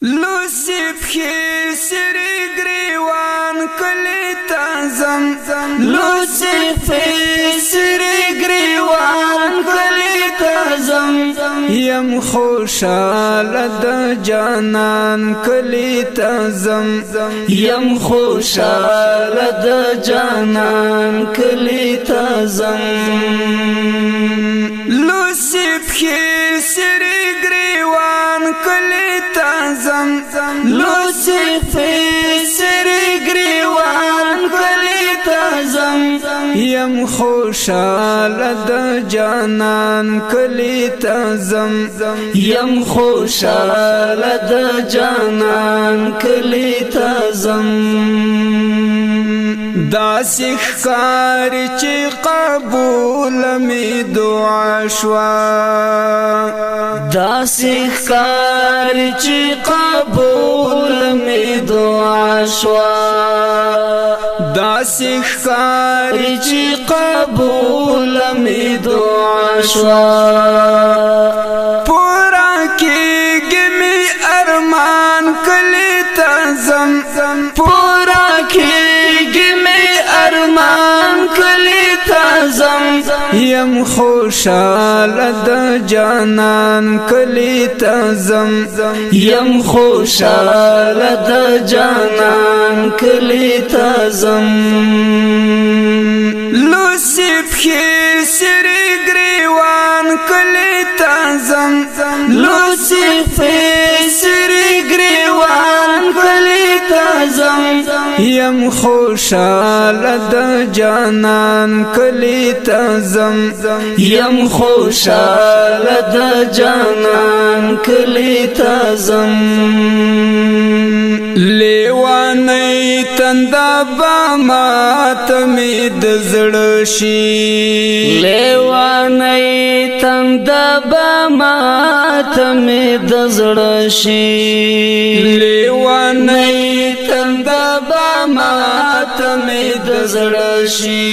لوسیبخی سری گریوان کلی تازم لوسیبخی سری گریوان کلی تازم یم خوشحال د جانان کلی تازم یم خوشحال د جانان کلی تازم لوسیبخی سری گریوان کلی تازم لوسیفی سری گریوان کلی تازم یم خوشحال د جانان کلی تازم یم خوشحال د جانان کلی تازم داسې ښکاري چې قبول می دعا شوا داسې ښکاري چې قبول می دعا شوا داسې ښکاري چې قبول می دعا شوا پورا کېږي می ارمان کلی تازم پورا کېږي ارمان کلی تازم یم خوشحال د جانان کلی تازم یم خوشحال د جانان کلی تازم لوسیبخی سری گریوان کلی تازم لوسیبخی سری گریوان کلی تازم یم خوشحال د جانان کلی تازم یم خوشحال د جانان کلی تازم لیوانی تندا با ماتمی د زړه شي لیوانی تندا با ماتمی د زړه شي لیوانی تندا با ماتمی د زړه شي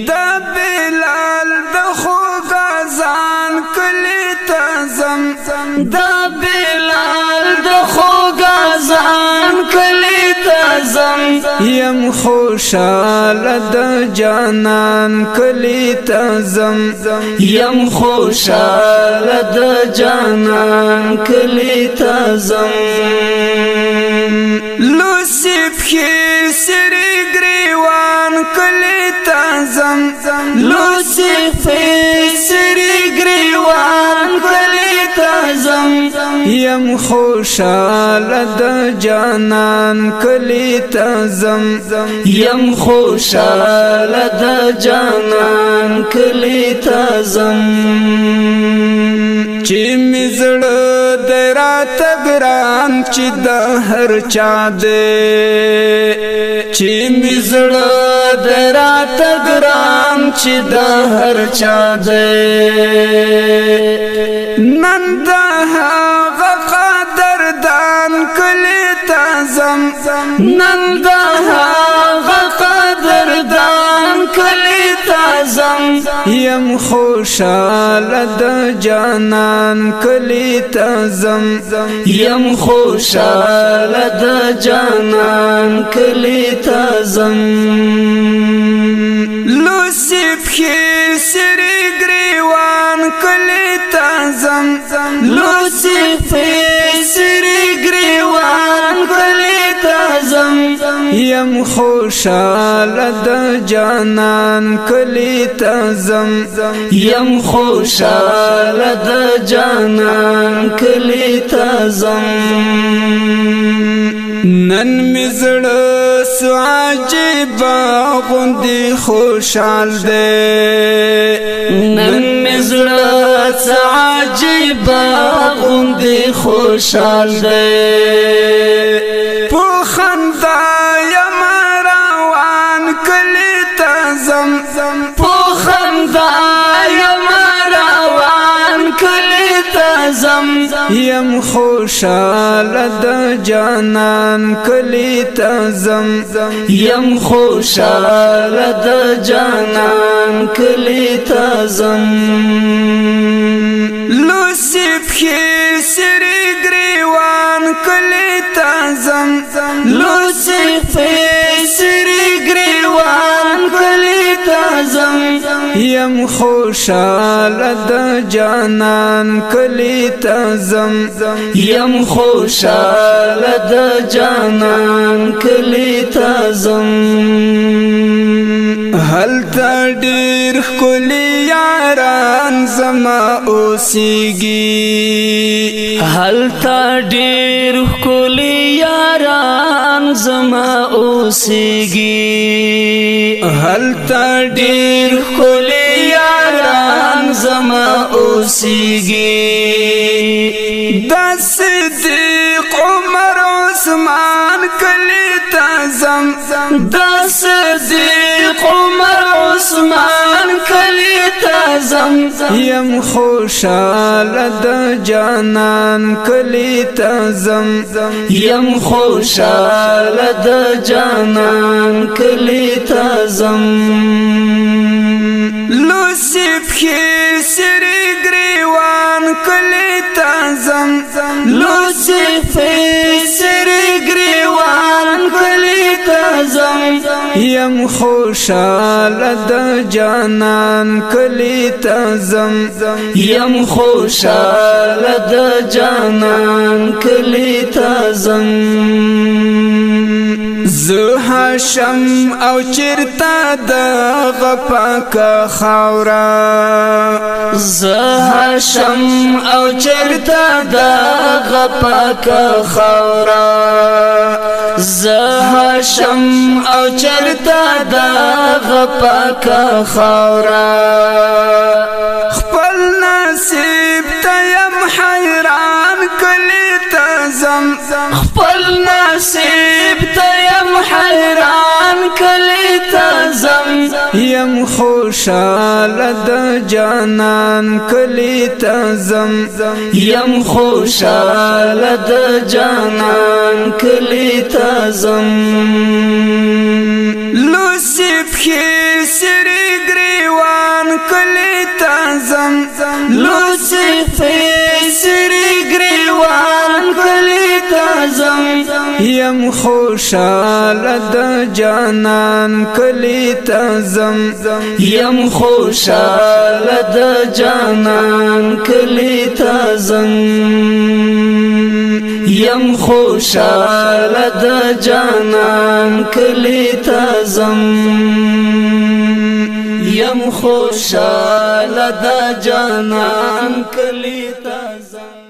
د بلال د خوږازان کلی تازم د بلال د خوږازان کلی تازم یم خوشحال د جانان کلی تازم یم خوشحال د جانان کلی تازم لوسیبخی سری گریوان کلی تازم لوسیبخی سری گریوان کلی تازم یم خوشحال د جانان کلی تازم یم خوشحال د جانان کلی تازم چې می زړه د راته ګران چې د هر چا دی چې می زړه د راته ګران چې د هر چا دی نن د هغه قدردان کلی تازم نن د هغه قدردان کلی تازم یم خوشحال د جانان کلی تازم یم خوشحال د جانان کلی تازم لوسیبخی سری گریوان کلی تازم لوسیبخی سری گریوان کلی تازم یم خوشحال د جانان کلی تازم یم خوشحال د جانان کلی تازم نن می زړه سو عجیبه غوندې خوشحال دی نن می زړه سو عجیبه غوندې خوشحال دی په خندا یم روان کلی تازم په خندا یم روان کلی تازم یم خوشاله د جانان کلی تزم یم خوشاله د جانان کلی تزم لوسیب کی سری گریوان کلی تزم لوسیب سری گریوان کلی تزم یم خوشاله د جانان کلی تزم یم خوشاله د جانان کلی تزم هلته ډېر ښکلي یاران زما اوسېږي هلته ډېر ښکلي یاران زما اوسېږي هلته ډېر ښکلي یاران زما اوسېږي د صدیق عمر عثمان کلی تزم د صدیق عمر عثمان کلی تزم یم خوشاله د جانان کلی تزم یم خوشاله د جانان کلی تزم لوسیب کی سری گریوان کلی تزم لوسیب سری گریوان کلی تزم یم خوشاله د جانان کلی تزم یم خوشاله د جانان کلی تزم زه هاشم او چرتا د غپاک خاورا زه هاشم او چرتا د غپاک خاورا زه هاشم او چرتا د غپاک خاورا خپل نصیب ته یم حیران کلی تزم خپل نصیب ته یم حیران کلی تزم یم خوشاله د جانان کلی تزم یم خوشاله د جانان کلی تزم لوسیب کی سری گریوان کلی تزم لوسیب سری گریوان کلی تزم یم خوشاله د جانان کلی تزم یم خوشاله د جانان کلی تزم یم خوشاله د جانان کلی تزم یم خوشاله د جانان کلی تزم